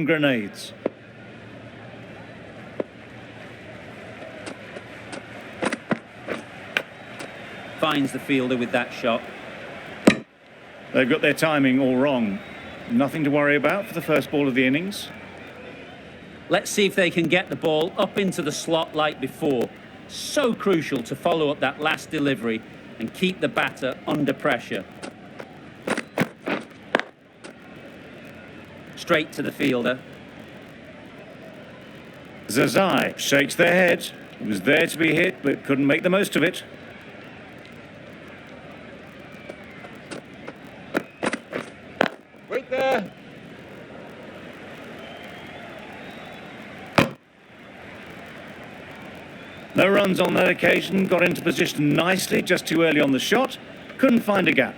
Grenades. Finds the fielder with that shot. They've got their timing all wrong. Nothing to worry about for the first ball of the innings. Let's see if they can get the ball up into the slot like before. So crucial to follow up that last delivery and keep the batter under pressure. Straight to the fielder. Zazai shakes their head. It was there to be hit, but couldn't make the most of it. Wait there. No runs on that occasion. Got into position nicely, just too early on the shot. Couldn't find a gap.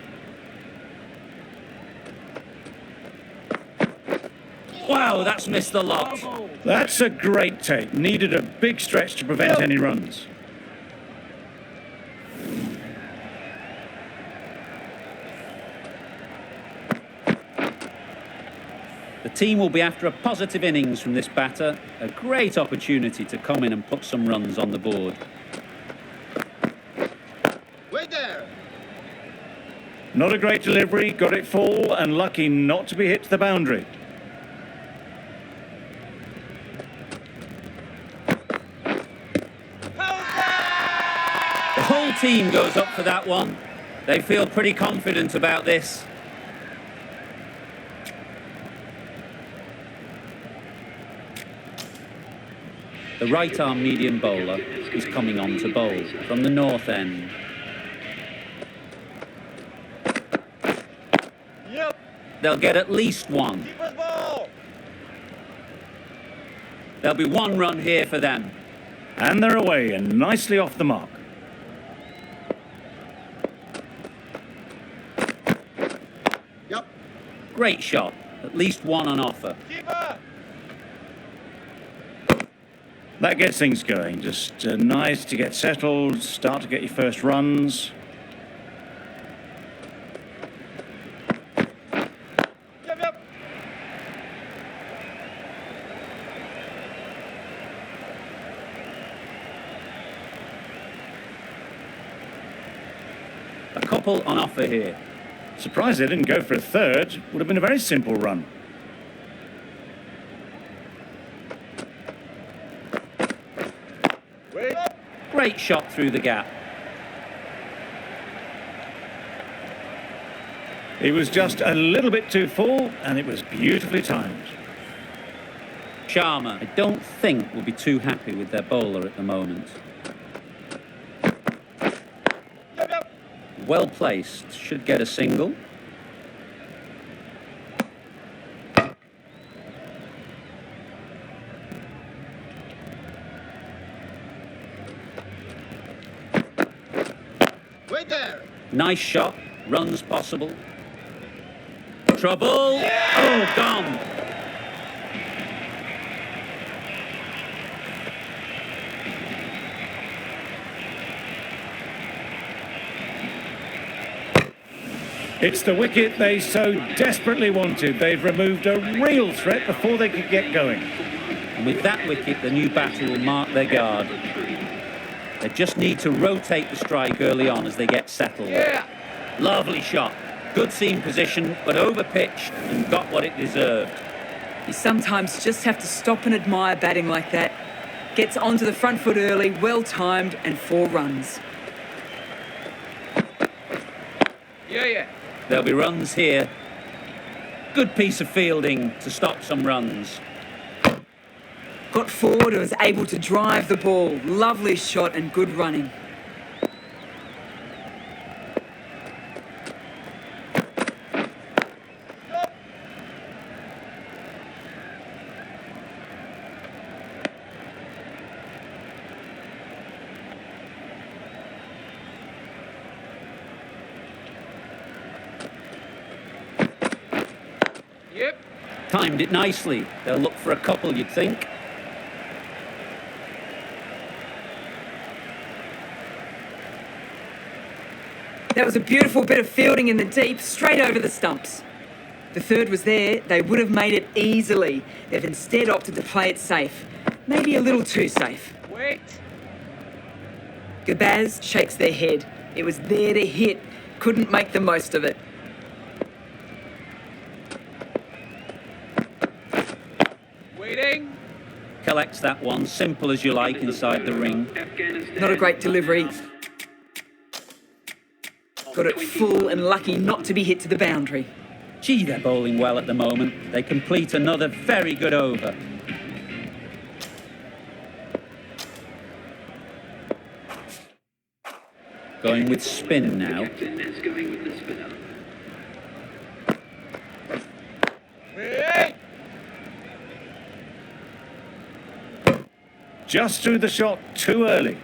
Wow, that's missed the lot. That's a great take. Needed a big stretch to prevent any runs. The team will be after a positive innings from this batter. A great opportunity to come in and put some runs on the board. Wait there. Not a great delivery. Got it full and lucky not to be hit to the boundary. The whole team goes up for that one. They feel pretty confident about this. The right-arm medium bowler is coming on to bowl from the north end. Yep. They'll get at least one. Keeper's ball. There'll be one run here for them. And they're away and nicely off the mark. Yep. Great shot. At least one on offer. Keeper. That gets things going. Just nice to get settled, start to get your first runs. Yep. A couple on offer here. Surprised they didn't go for a third. Would have been a very simple run. Wait. Great shot through the gap. It was just a little bit too full and it was beautifully timed. Sharma, I don't think, will be too happy with their bowler at the moment. Yep. Well placed, should get a single. Wait there. Nice shot, runs possible. Trouble! Oh, gone! It's the wicket they so desperately wanted. They've removed a real threat before they could get going. And with that wicket, the new batter will mark their guard. They just need to rotate the strike early on as they get settled. Yeah. Lovely shot. Good seam position, but over-pitched and got what it deserved. You sometimes just have to stop and admire batting like that. Gets onto the front foot early, well timed, and 4 runs. Yeah. There'll be runs here. Good piece of fielding to stop some runs. Got forward and was able to drive the ball. Lovely shot and good running. Yep. Timed it nicely. They'll look for a couple, you'd think. That was a beautiful bit of fielding in the deep, straight over the stumps. The third was there, they would have made it easily. They've instead opted to play it safe. Maybe a little too safe. Wait. Gabaz shakes their head. It was there to hit. Couldn't make the most of it. Waiting. Collects that one, simple as you like, inside the ring. Not a great delivery. Got it full and lucky not to be hit to the boundary. Gee, they're bowling well at the moment. They complete another very good over. Going with spin now. Wait. Just threw the shot too early.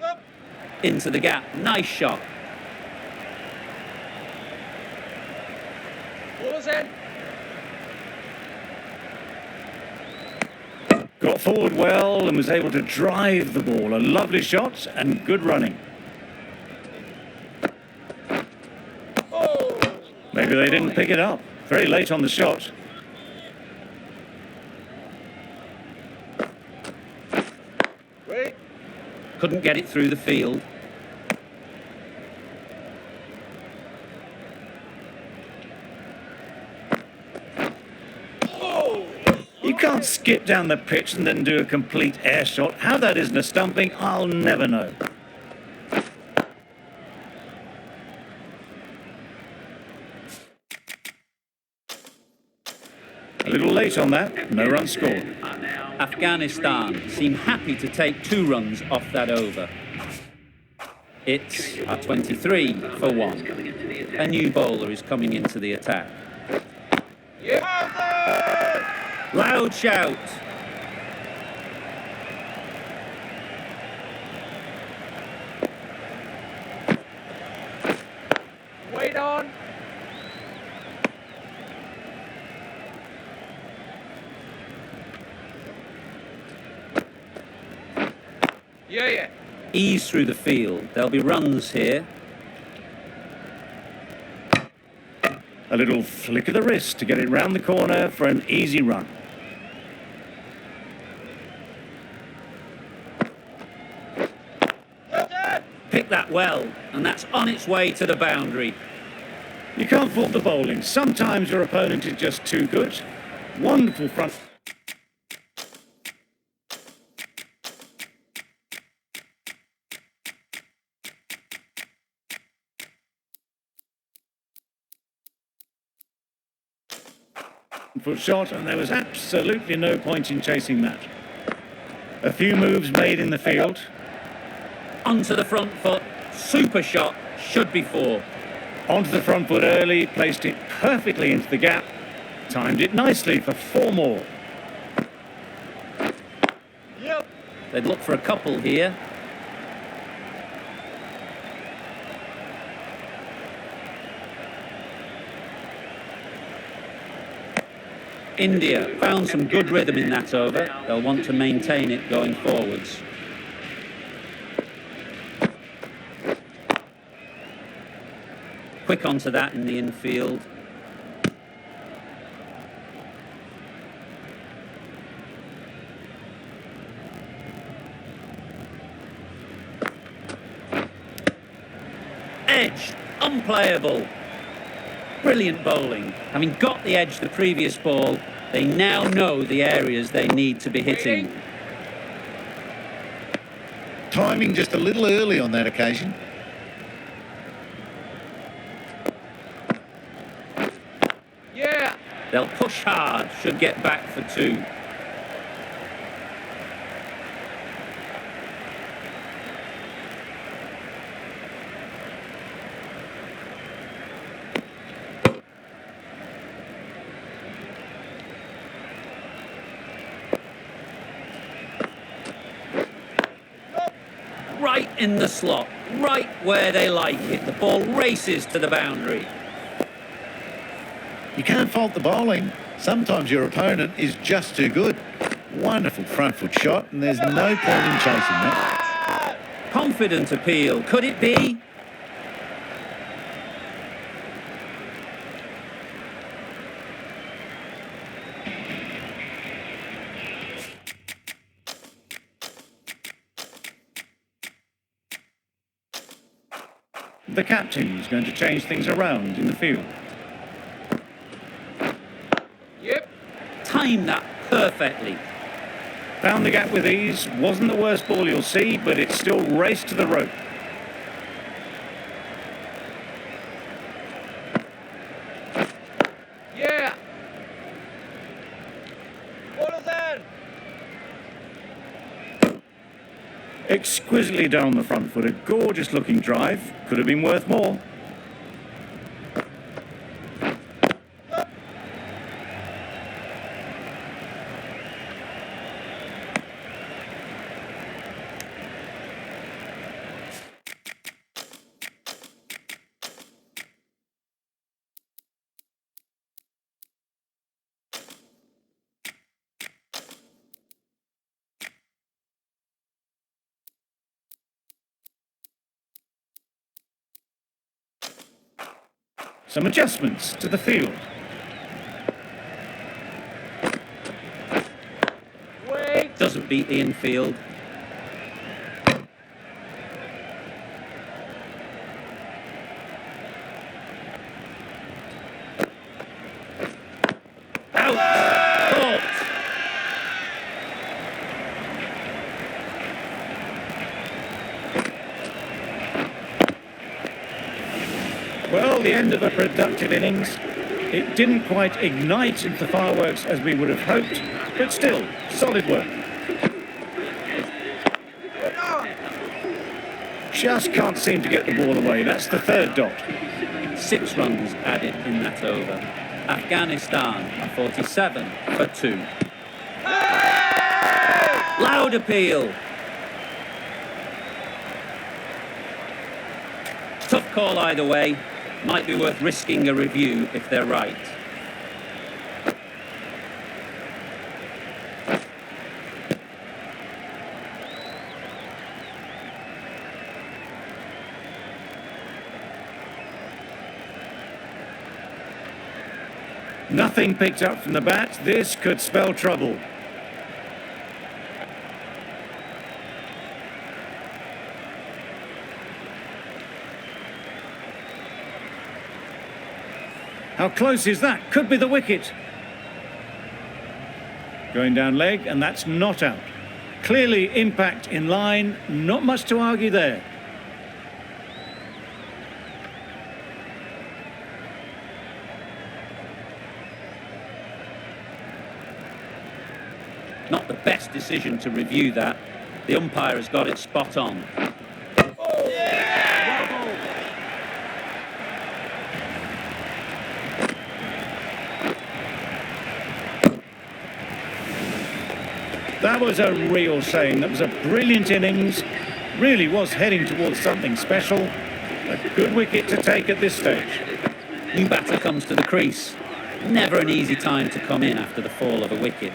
Up. Into the gap. Nice shot. Ball's in. Got forward well and was able to drive the ball. A lovely shot and good running. Oh. Maybe they didn't pick it up. Very late on the shot. Wait. Couldn't get it through the field. You can't skip down the pitch and then do a complete air shot. How that isn't a stumping, I'll never know. A little late on that, no run scored. Afghanistan seem happy to take 2 runs off that over. It's a 23 for 1. A new bowler is coming into the attack. Yeah. Loud shout. Wait on. Yeah. Ease through the field. There'll be runs here. A little flick of the wrist to get it round the corner for an easy run. Pick that well, and that's on its way to the boundary. You can't fault the bowling. Sometimes your opponent is just too good. Wonderful front. Foot shot, and there was absolutely no point in chasing that. A few moves made in the field. Onto the front foot. Super shot. Should be 4. Onto the front foot early, placed it perfectly into the gap. Timed it nicely for 4 more. Yep. They'd look for a couple here. India found some good rhythm in that over. They'll want to maintain it going forwards. Quick onto that in the infield. Edge, unplayable. Brilliant bowling. Having got the edge the previous ball, they now know the areas they need to be hitting. Timing just a little early on that occasion. Yeah. They'll push hard, should get back for 2. Right in the slot, right where they like it. The ball races to the boundary. You can't fault the bowling. Sometimes your opponent is just too good. Wonderful front foot shot, and there's no point in chasing that. Confident appeal. Could it be? the captain's going to change things around in the field. Yep. Timed that perfectly. Found the gap with ease. Wasn't the worst ball you'll see, but it still raced to the rope. Yeah. Ball's in. Exquisitely down the front foot. A gorgeous looking drive. Could have been worth more. Some adjustments to the field. Wait. Doesn't beat the infield. Out! Caught! Well, the end of a productive innings. It didn't quite ignite into the fireworks as we would have hoped, but still, solid work. Just can't seem to get the ball away. That's the third dot. 6 runs added in that over. Afghanistan are 47 for 2. Loud appeal. Tough call either way. Might be worth risking a review if they're right. Nothing picked up from the bat. This could spell trouble. How close is that? Could be the wicket. Going down leg, and that's not out. Clearly impact in line. Not much to argue there. Not the best decision to review that. The umpire has got it spot on. That was a real shame. That was a brilliant innings. Really was heading towards something special. A good wicket to take at this stage. New batter comes to the crease. Never an easy time to come in after the fall of a wicket.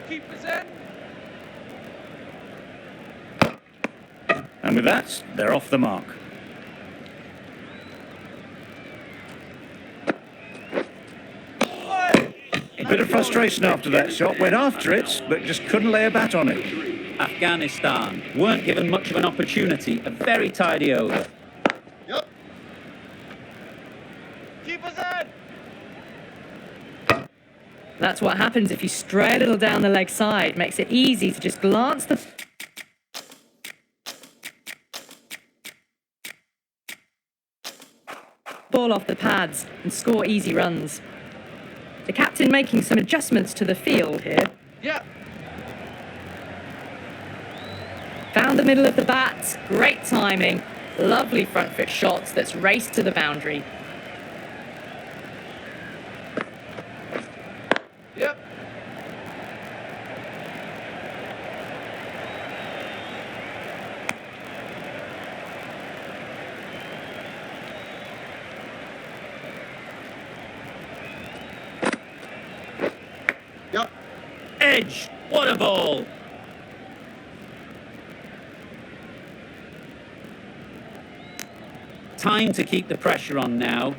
Keepers in. And with that, they're off the mark. A bit of frustration after that shot. Went after it, but just couldn't lay a bat on it. Afghanistan weren't given much of an opportunity. A very tidy over. Keepers in. That's what happens if you stray a little down the leg side. Makes it easy to just glance the ball off the pads and score easy runs. The captain making some adjustments to the field here. Yeah. Found the middle of the bat. Great timing. Lovely front foot shots that's raced to the boundary. Yep. Edge. What a ball. time to keep the pressure on now.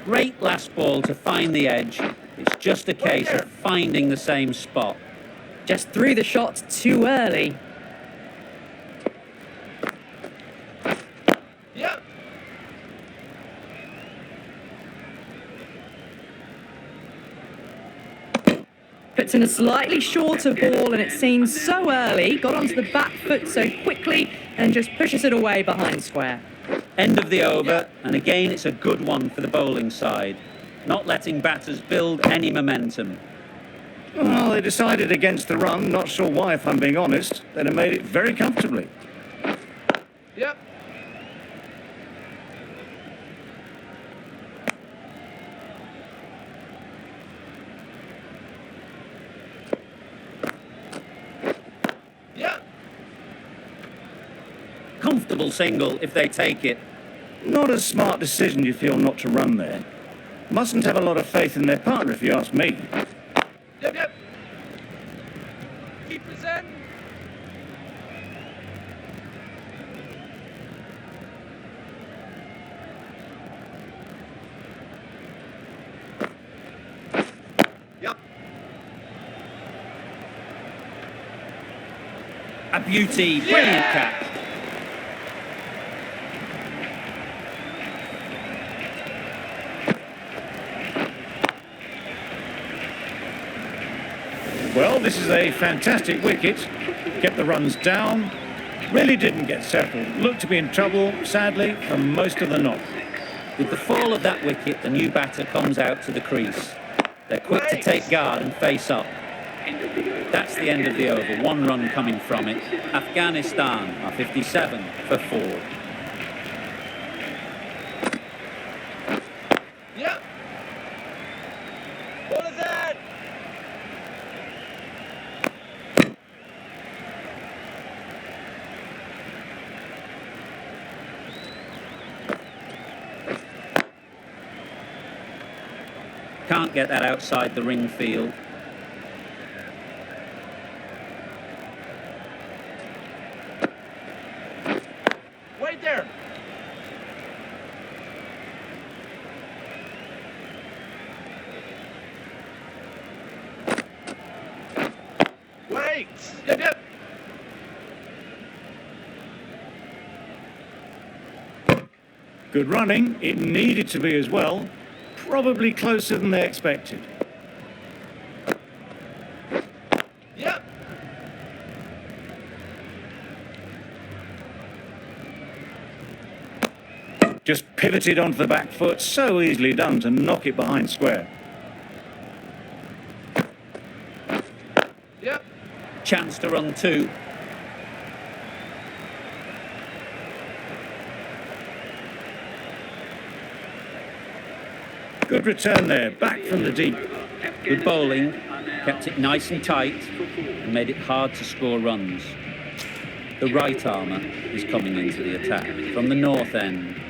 Great last ball to find the edge. It's just a case of finding the same spot. Just threw the shot too early. Yep. Puts in a slightly shorter ball, and it seems so early. Got onto the back foot so quickly and just pushes it away behind square. End of the over, and again it's a good one for the bowling side. Not letting batters build any momentum. Well, they decided against the run. Not sure why, if I'm being honest. They'd have made it very comfortably. Yep. Yep. Comfortable single if they take it. Not a smart decision, you feel, not to run there. Mustn't have a lot of faith in their partner, if you ask me. Yep, yep. Keepers in. Yep. A beauty, brilliant catch. Well, this is a fantastic wicket. Kept the runs down. Really didn't get settled. Looked to be in trouble, sadly, for most of the knock. With the fall of that wicket, the new batter comes out to the crease. They're quick to take guard and face up. That's the end of the over. 1 run coming from it. Afghanistan are 57 for 4. Yep. Ball is in. Can't get that outside the ring field. Wait there. Wait. Yep, yep. Good running. It needed to be as well. Probably closer than they expected. Yep. Just pivoted onto the back foot. So easily done to knock it behind square. Yep. Chance to run 2. Good return there. Back from the deep. Good bowling, kept it nice and tight and made it hard to score runs. The right armour is coming into the attack from the north end.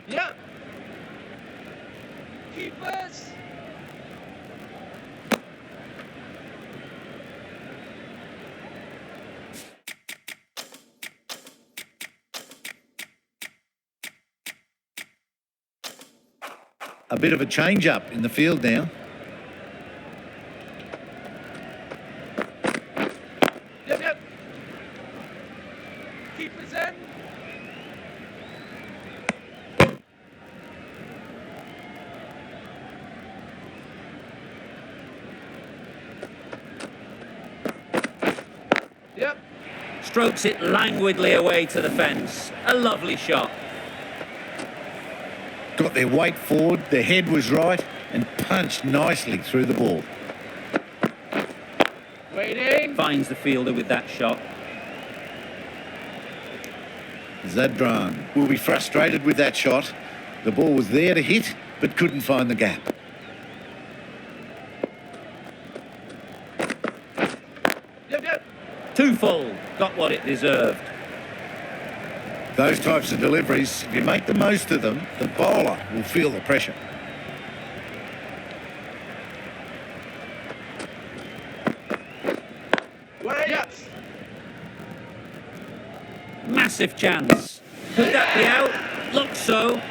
Yep. Keepers. A bit of a change-up in the field now. Yep, yep. Keepers in. Yep. Strokes it languidly away to the fence. A lovely shot. Got their weight forward, their head was right, and punched nicely through the ball. Waiting. Finds the fielder with that shot. Zadran will be frustrated with that shot. The ball was there to hit, but couldn't find the gap. Yep, yep. 2 full. Got what it deserved. Those types of deliveries, if you make the most of them, the bowler will feel the pressure. Wait. Yep. massive chance. Could that be out? Looks so.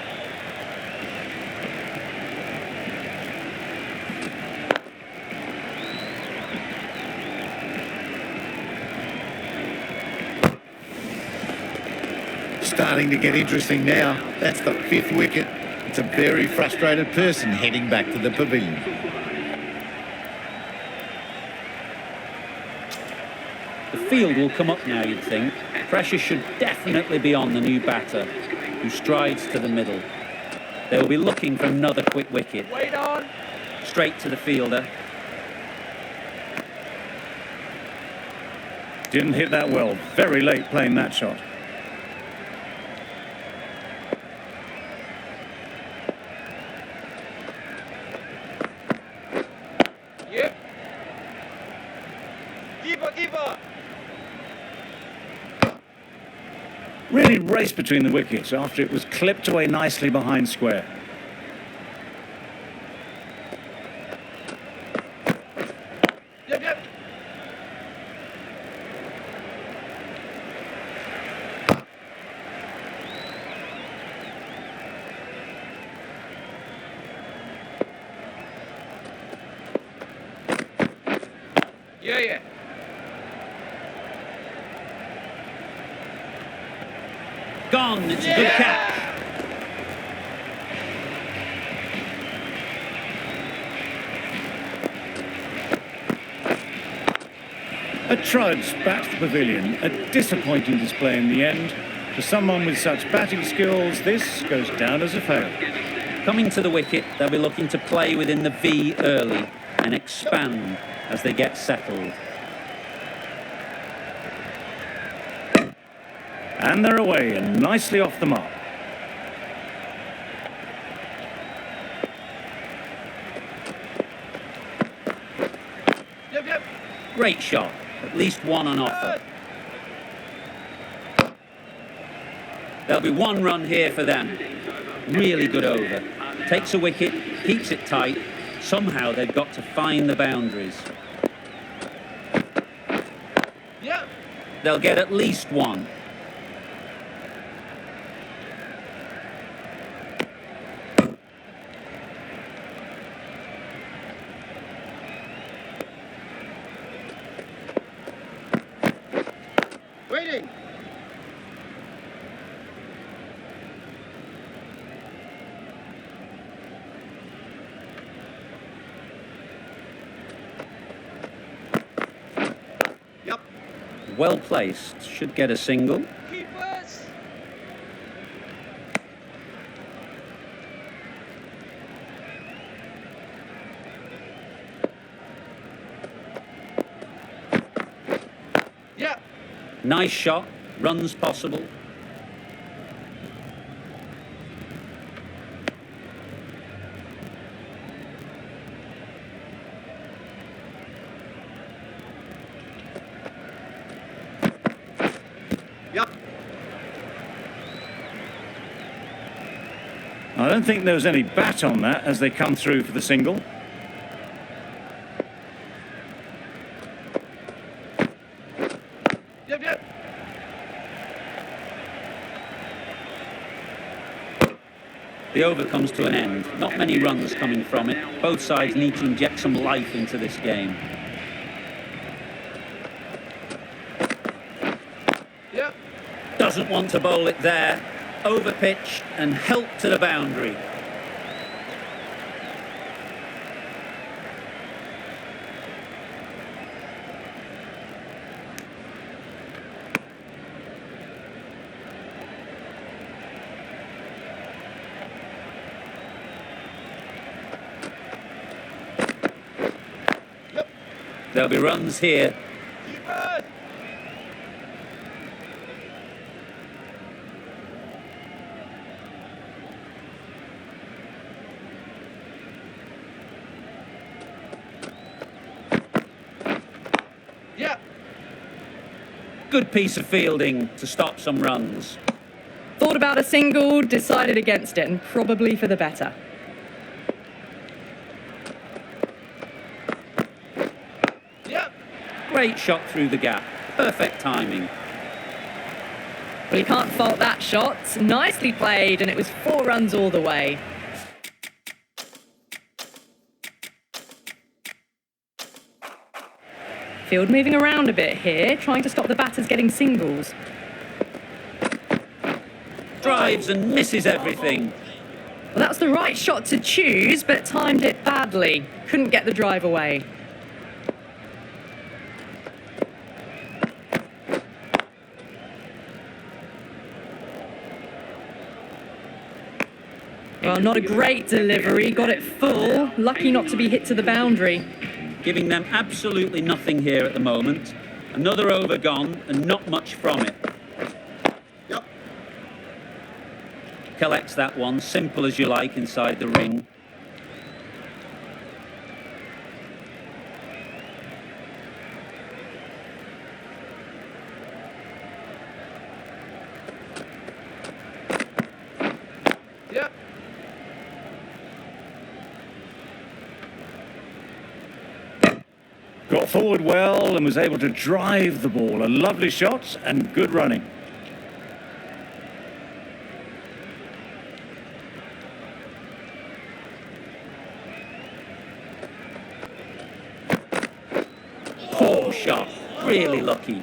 Starting to get interesting now. That's the 5th wicket. It's a very frustrated person heading back to the pavilion. The field will come up now, you'd think. Pressure should definitely be on the new batter, who strides to the middle. They will be looking for another quick wicket. Wait on. Straight to the fielder. Didn't hit that well. Very late playing that shot. Yep. Keeper. Really raced between the wickets after it was clipped away nicely behind square. Yep. Yeah. Gone, it's a good catch. A trudge back to the pavilion. A disappointing display in the end. For someone with such batting skills, this goes down as a fail. Coming to the wicket, they'll be looking to play within the V early and expand as they get settled. And they're away and nicely off the mark. Yep. Great shot, at least one on offer. There'll be 1 run here for them. Really good over. Takes a wicket, keeps it tight. Somehow they've got to find the boundaries. Yep. They'll get at least 1. Waiting. Yep. Well placed, should get a single. Keepers. Yep. Nice shot, runs possible. Yep. I don't think there was any bat on that as they come through for the single. Yep. The over comes to an end. Not many runs coming from it. Both sides need to inject some life into this game. Yep. Doesn't want to bowl it there. Over pitch and help to the boundary. There'll be runs here. Keepers. Yep. Good piece of fielding to stop some runs. Thought about a single, decided against it, and probably for the better. Yep. Great shot through the gap. Perfect timing. Well, you can't fault that shot. Nicely played, and it was 4 runs all the way. Field moving around a bit here, trying to stop the batters getting singles. Drives and misses everything. Well, that's the right shot to choose, but timed it badly. Couldn't get the drive away. Well, not a great delivery. Got it full. Lucky not to be hit to the boundary. Giving them absolutely nothing here at the moment. Another over gone and not much from it. Yep. Collects that one, simple as you like, inside the ring. Yep. Got forward well and was able to drive the ball. A lovely shot and good running. Poor shot. Really lucky.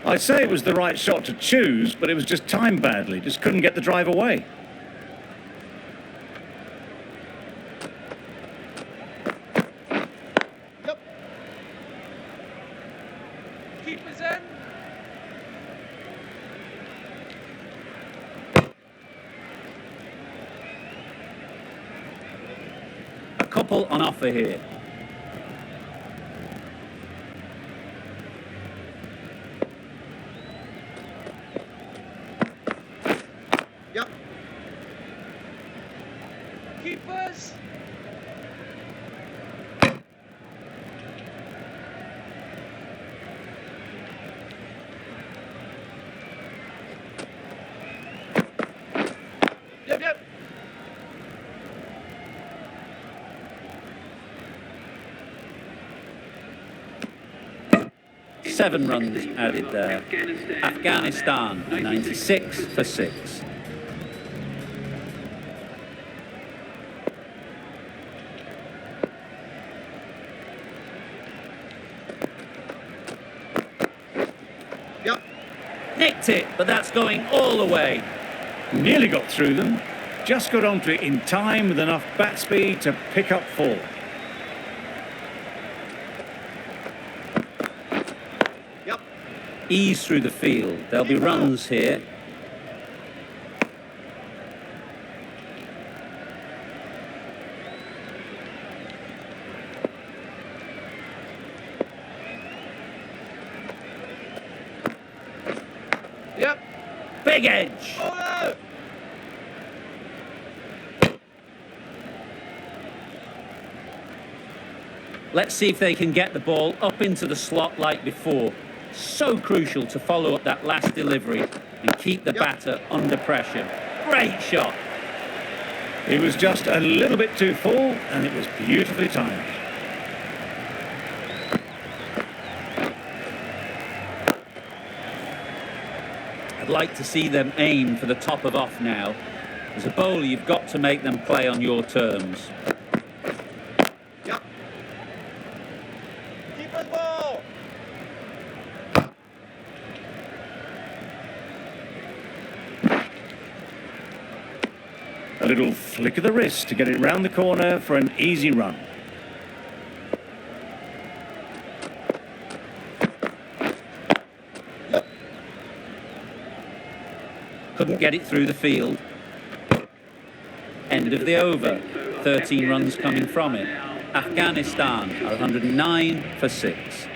I'd say it was the right shot to choose, but it was just timed badly. Just couldn't get the drive away. Yep. Keepers in. A couple on offer here. Yep. Keepers. Yep, yep. Seven runs added there. Afghanistan, 96 for 6. Yep. Nicked it, but that's going all the way. Nearly got through them. Just got onto it in time with enough bat speed to pick up 4. Yep. Ease through the field. There'll be runs here. Yep. Big edge. Oh no. Let's see if they can get the ball up into the slot like before. So crucial to follow up that last delivery and keep the batter under pressure. Great shot. It was just a little bit too full and it was beautifully timed. I'd like to see them aim for the top of off now. As a bowler, you've got to make them play on your terms. Yep. Keepers ball. A little flick of the wrist to get it round the corner for an easy run. Couldn't get it through the field. End of the over. 13 runs coming from it. Afghanistan are 109 for 6.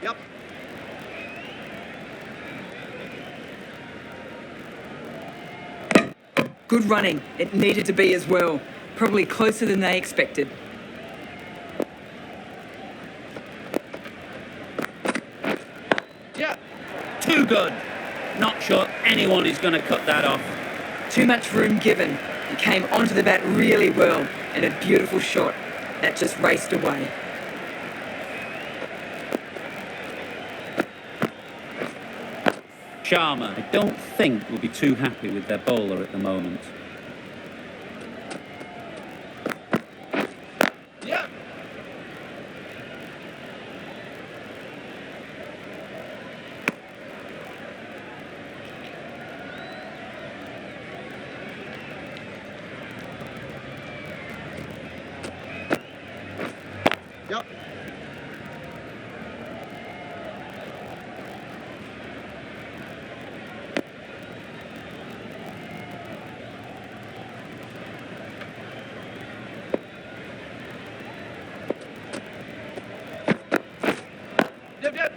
Yep. Good running. It needed to be as well. Probably closer than they expected. Yep. Too good. Not sure anyone is going to cut that off. Too much room given. He came onto the bat really well and a beautiful shot that just raced away. Sharma, I don't think, will be too happy with their bowler at the moment. Yeah. Yep. Yep, yep.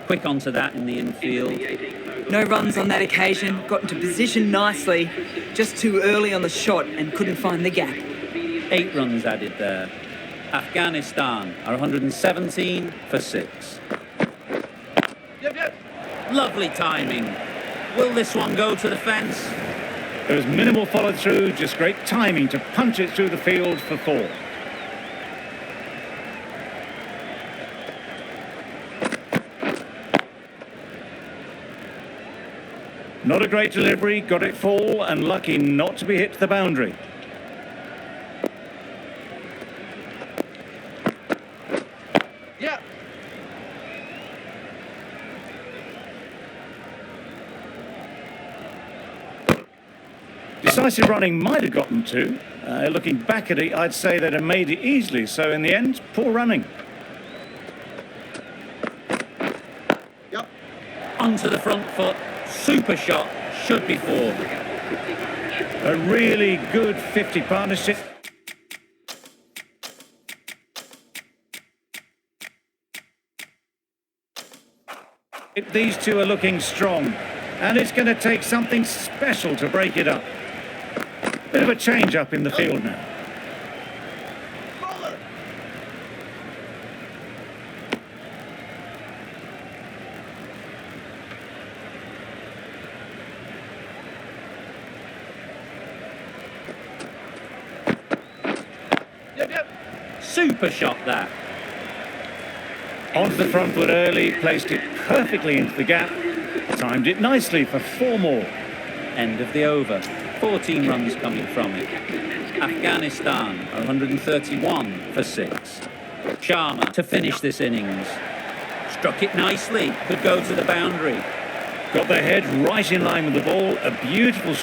Quick onto that in the infield. No runs on that occasion, got into position nicely, just too early on the shot and couldn't find the gap. 8 runs added there. Afghanistan are 117 for 6. Yep, yep. Lovely timing. Will this one go to the fence? There was minimal follow-through, just great timing to punch it through the field for 4. Not a great delivery, got it full and lucky not to be hit to the boundary. Yeah. Decisive running might have gotten 2. Looking back at it, I'd say they'd have made it easily. So in the end, poor running. Yep. Onto the front foot. Super shot. Should be 4. A really good 50 partnership. These two are looking strong, and it's going to take something special to break it up. Bit of a change up in the field now. Bowler. Yep, yep. Super shot that. Onto the front foot early, placed it perfectly into the gap, timed it nicely for 4 more. End of the over. 14 runs coming from it. Afghanistan are 131 for 6. Sharma to finish this innings. Struck it nicely. Could go to the boundary. Got their head right in line with the ball. A beautiful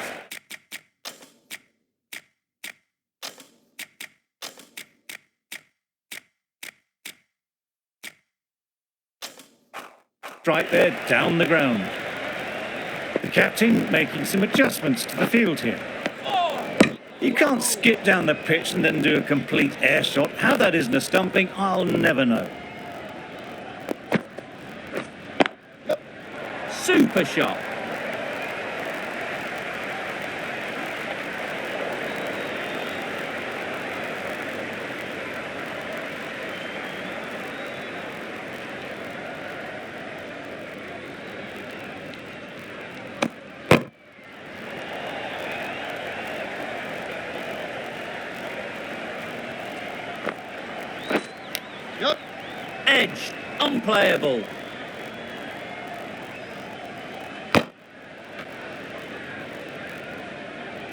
strike there down the ground. The captain making some adjustments to the field here. You can't skip down the pitch and then do a complete air shot. How that isn't a stumping, I'll never know. Super shot. Yep. Edge. Unplayable.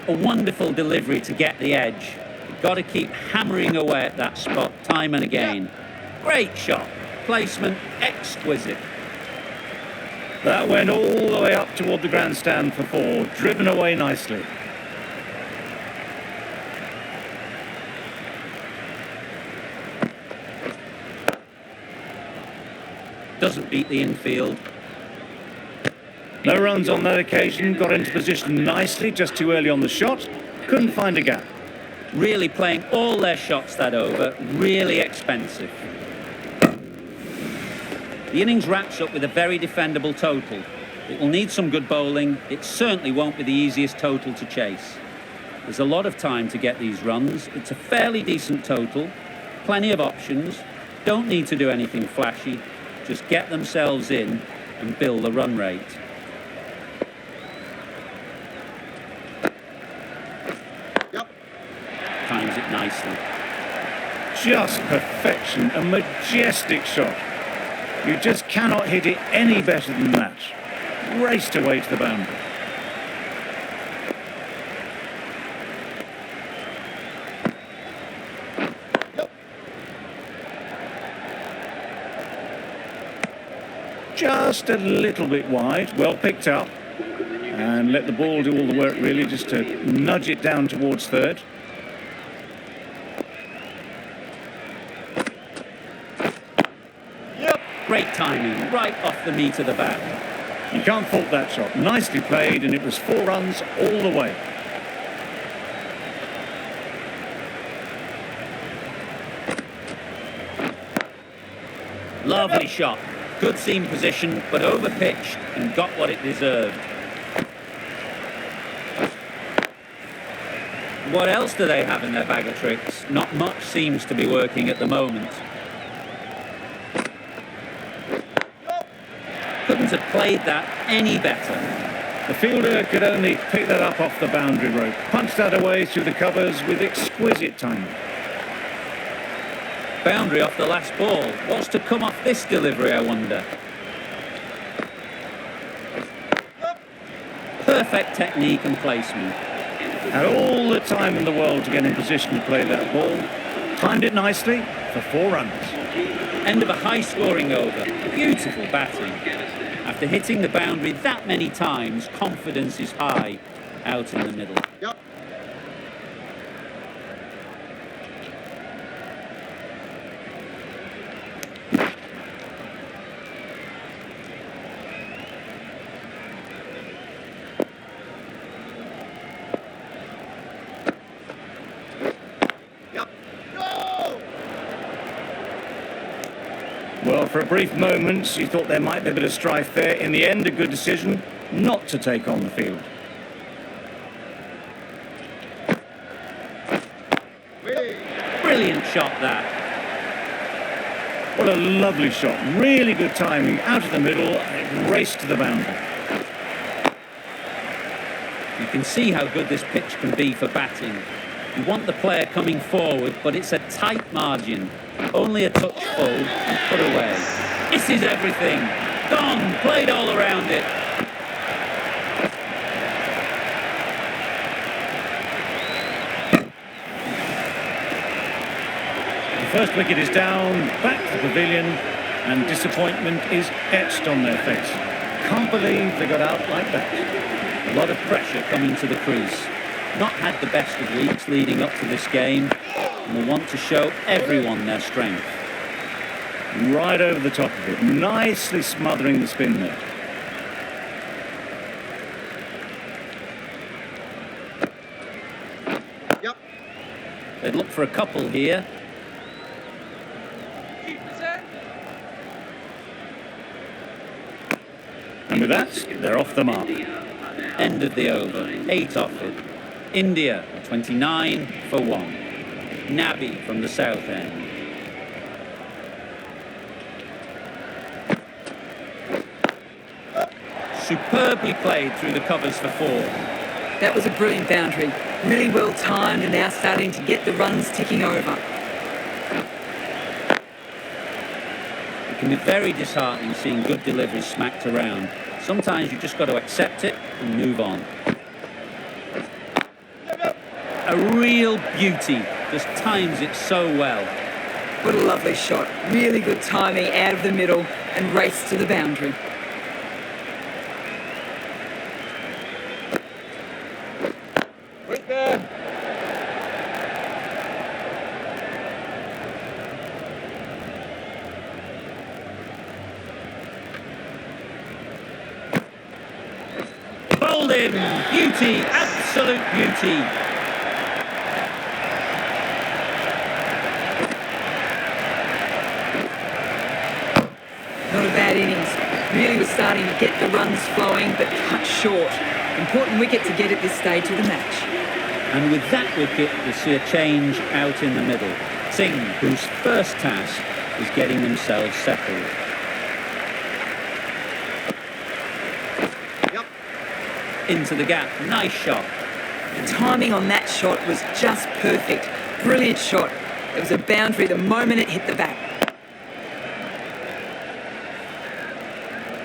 A wonderful delivery to get the edge. You've got to keep hammering away at that spot time and again. Great shot. Placement exquisite. That went all the way up toward the grandstand for 4, driven away nicely. Doesn't beat the infield. No runs on that occasion, got into position nicely, just too early on the shot, couldn't find a gap. Really playing all their shots that over, really expensive. The innings wraps up with a very defendable total. It will need some good bowling. It certainly won't be the easiest total to chase. There's a lot of time to get these runs. It's a fairly decent total, plenty of options, don't need to do anything flashy, just get themselves in and build the run rate. Yep. Times it nicely. Just perfection, a majestic shot. You just cannot hit it any better than that. Raced away to the boundary. Yep. Just a little bit wide, well picked up. And let the ball do all the work really, just to nudge it down towards third. Great timing, right off the meat of the bat. You can't fault that shot. Nicely played, and it was 4 runs all the way. Lovely shot. Good seam position, but over-pitched and got what it deserved. What else do they have in their bag of tricks? Not much seems to be working at the moment. Couldn't have played that any better. The fielder could only pick that up off the boundary rope. Punched that away through the covers with exquisite timing. Boundary off the last ball. What's to come off this delivery, I wonder? Perfect technique and placement. Had all the time in the world to get in position to play that ball. Timed it nicely for 4 runs. End of a high-scoring over. Beautiful batting. After hitting the boundary that many times, confidence is high out in the middle. Yep. Yep. Go! Well, for a brief moment, you thought there might be a bit of strife there. In the end, a good decision not to take on the field. Brilliant shot, that. What a lovely shot. Really good timing. Out of the middle, it raced to the boundary. You can see how good this pitch can be for batting. You want the player coming forward, but it's a tight margin. Only a touch full and put away. This is everything. Gone, played all around it. The first wicket is down, back to the pavilion, and disappointment is etched on their face. Can't believe they got out like that. A lot of pressure coming to the crease. Not had the best of weeks leading up to this game, and will want to show everyone their strength. Right over the top of it, nicely smothering the spin there. Yep. They'd look for a couple here. And with that, they're off the mark. End of the over, 8 off it. India, 29 for 1. Nabby from the south end. Superbly played through the covers for 4. That was a brilliant boundary. Really well timed and now starting to get the runs ticking over. It can be very disheartening seeing good deliveries smacked around. Sometimes you just got to accept it and move on. A real beauty, just times it so well. What a lovely shot. Really good timing out of the middle and race to the boundary. Right there. Bowled in, beauty, absolute beauty. Not a bad innings. Really was starting to get the runs flowing, but cut short. Important wicket to get at this stage of the match. And with that wicket, we'll see a change out in the middle. Singh, whose first task is getting themselves settled. into the gap. Nice shot. The timing on that shot was just perfect. Brilliant shot. It was a boundary the moment it hit the bat.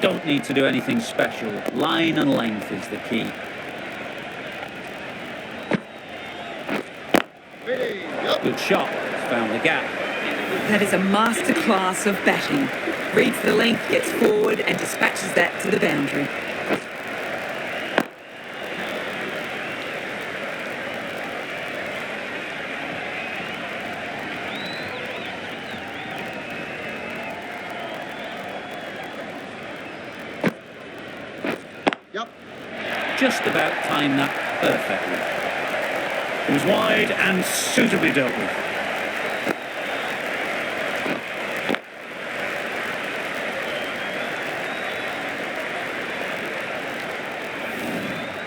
Don't need to do anything special. Line and length is the key. Ready. Yup. Good shot. Found the gap. That is a masterclass of batting. Reads the length, gets forward and dispatches that to the boundary. Yup. Just about timed that perfectly. It was wide and suitably dealt with.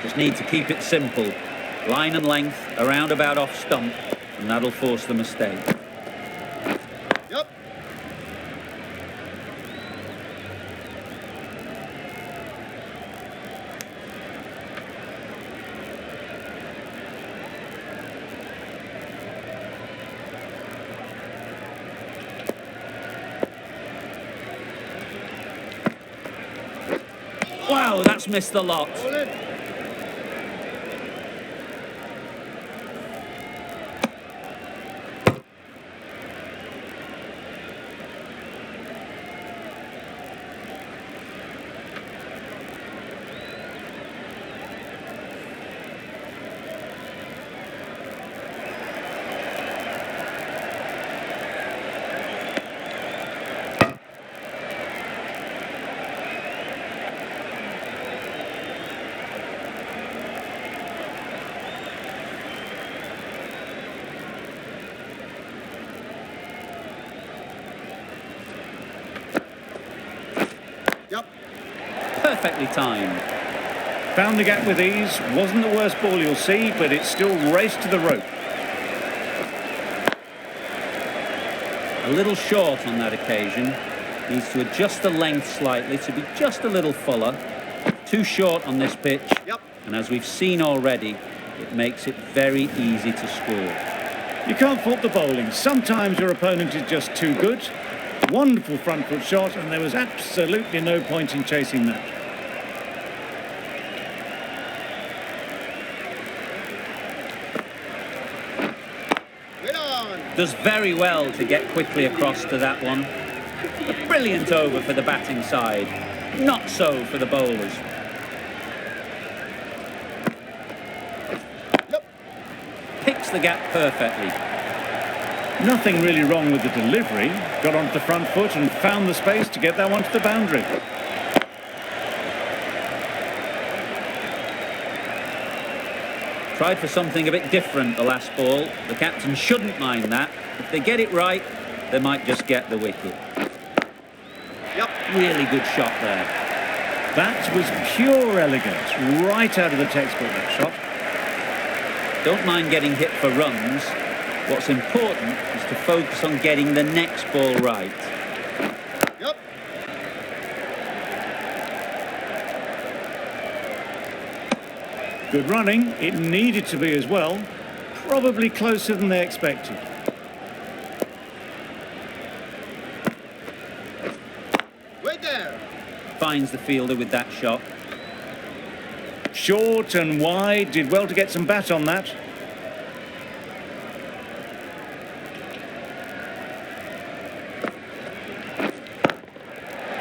Just need to keep it simple. Line and length, around about off stump, and that'll force the mistake. Yup. Wow, that's missed the lot. Hold it. Yup. Perfectly timed. Found the gap with ease. Wasn't the worst ball you'll see, but it still raced to the rope. A little short on that occasion. Needs to adjust the length slightly to be just a little fuller. Too short on this pitch. Yup. And as we've seen already, it makes it very easy to score. You can't fault the bowling. Sometimes your opponent is just too good. Wonderful front foot shot, and there was absolutely no point in chasing that. Wait on. Does very well to get quickly across to that one. A brilliant over for the batting side. Not so for the bowlers. Yup. Picks the gap perfectly. Nothing really wrong with the delivery. Got onto the front foot and found the space to get that one to the boundary. Tried for something a bit different the last ball. The captain shouldn't mind that. If they get it right, they might just get the wicket. Yup. Really good shot there. That was pure elegance, right out of the textbook, that shot. Don't mind getting hit for runs. What's important is to focus on getting the next ball right. Yup. Good running. It needed to be as well. Probably closer than they expected. Wait there. Finds the fielder with that shot. Short and wide. Did well to get some bat on that.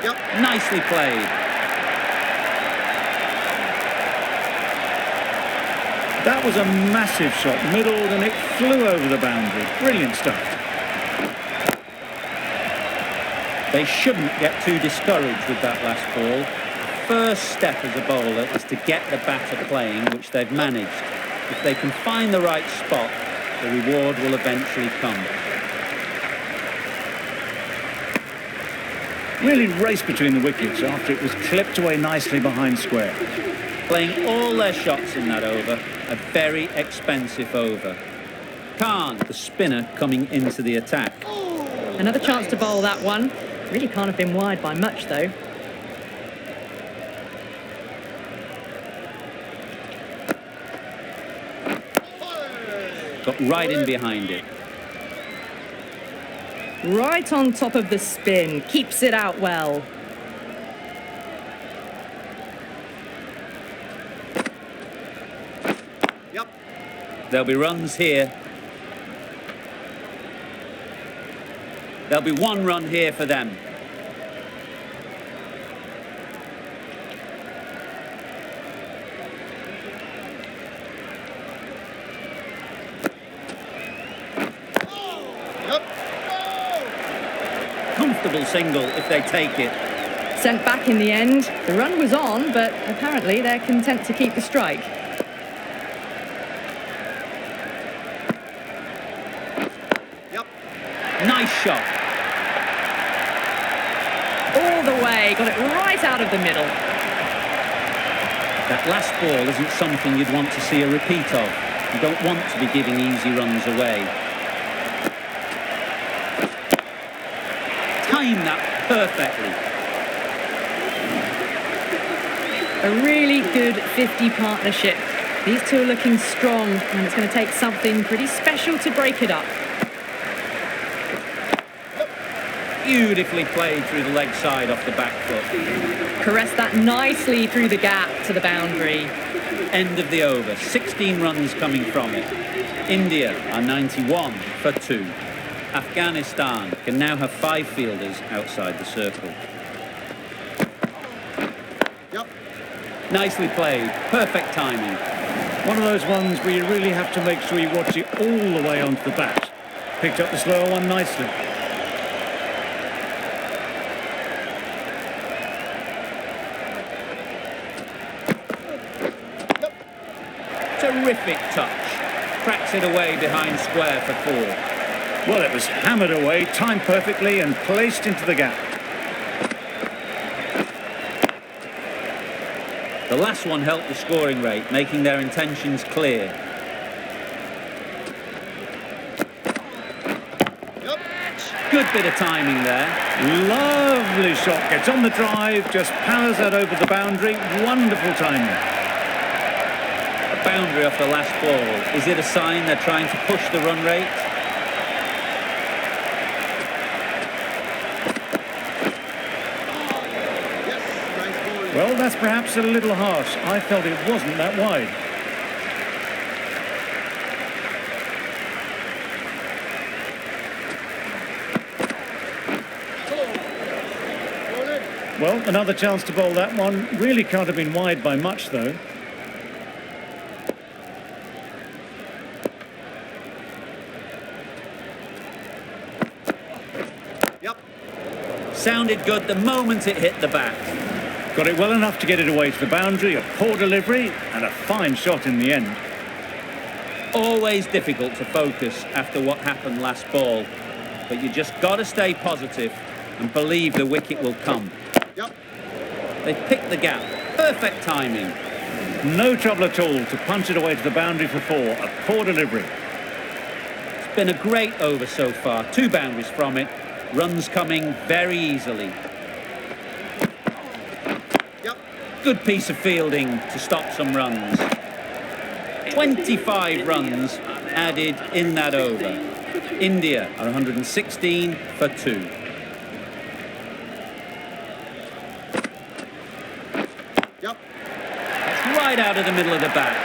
Yup. Nicely played. That was a massive shot, middled, and it flew over the boundary. Brilliant stuff. They shouldn't get too discouraged with that last ball. First step as a bowler is to get the batter playing, which they've managed. If they can find the right spot, the reward will eventually come. Really raced between the wickets after it was clipped away nicely behind square. Playing all their shots in that over, a very expensive over. Khan, the spinner, coming into the attack. Another chance to bowl that one. Really can't have been wide by much, though. got right in behind it. Right on top of the spin. Keeps it out well. Yep. There'll be runs here. There'll be 1 run here for them. Yep. Comfortable single if they take it. Sent back in the end. The run was on, but apparently they're content to keep the strike. Yep. Nice shot. All the way. Got it right out of the middle. That last ball isn't something you'd want to see a repeat of. You don't want to be giving easy runs away. Time that perfectly. A really good 50 partnership. These two are looking strong, and it's going to take something pretty special to break it up. Beautifully played through the leg side off the back foot. Caressed that nicely through the gap to the boundary. End of the over. 16 runs coming from it. India are 91 for 2. Afghanistan can now have 5 fielders outside the circle. Yep. Nicely played. Perfect timing. One of those ones where you really have to make sure you watch it all the way onto the bat. Picked up the slower one nicely. Terrific touch. Cracks it away behind square for 4. Well, it was hammered away, timed perfectly and placed into the gap. The last one helped the scoring rate, making their intentions clear. Yep. Good bit of timing there. Lovely shot. Gets on the drive, just powers that over the boundary. Wonderful timing. A boundary off the last ball. Is it a sign they're trying to push the run rate? Yes. Nice ball. Well, that's perhaps a little harsh. I felt it wasn't that wide. Well, another chance to bowl that one. Really can't have been wide by much, though. Yep. Sounded good the moment it hit the bat. Got it well enough to get it away to the boundary. A poor delivery and a fine shot in the end. Always difficult to focus after what happened last ball. But you just got to stay positive and believe the wicket will come. Yep. They picked the gap. Perfect timing. No trouble at all to punch it away to the boundary for 4. A poor delivery. It's been a great over so far. 2 boundaries from it. Runs coming very easily. Yep. Good piece of fielding to stop some runs. 25 runs added in that over. India are 116 for 2. Yep. That's right out of the middle of the bat.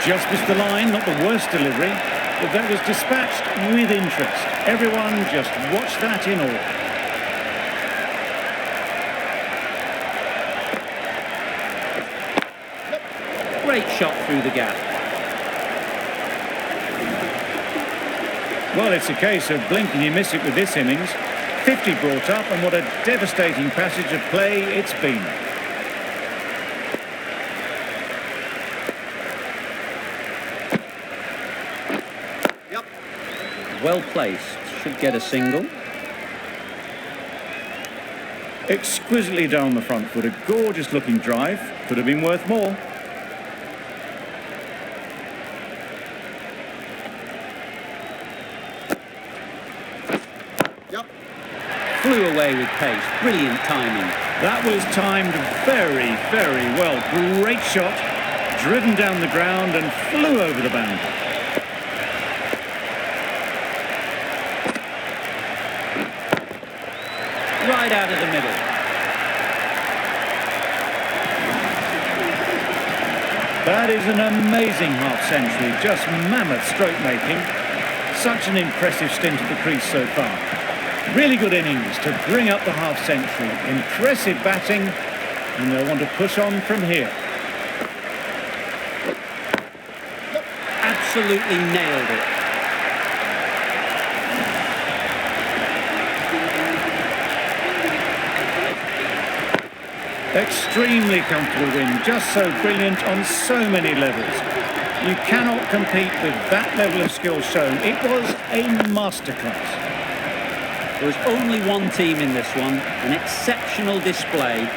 Just missed the line, not the worst delivery, but that was dispatched with interest. Everyone just watched that in awe. Great shot through the gap. Well, it's a case of blink and you miss it with this innings. 50 brought up, and what a devastating passage of play it's been. Yep. Well placed. Should get a single. Exquisitely down the front foot, a gorgeous looking drive. Could have been worth more. Yep. Flew away with pace. Brilliant timing. That was timed very, very well. Great shot, driven down the ground and flew over the boundary. right out of the middle. That is an amazing half-century, just mammoth stroke making. Such an impressive stint at the crease so far. Really good innings to bring up the half-century. Impressive batting, and they'll want to push on from here. Absolutely nailed it. Extremely comfortable win, just so brilliant on so many levels. You cannot compete with that level of skill shown. It was a masterclass. There was only one team in this one, an exceptional display,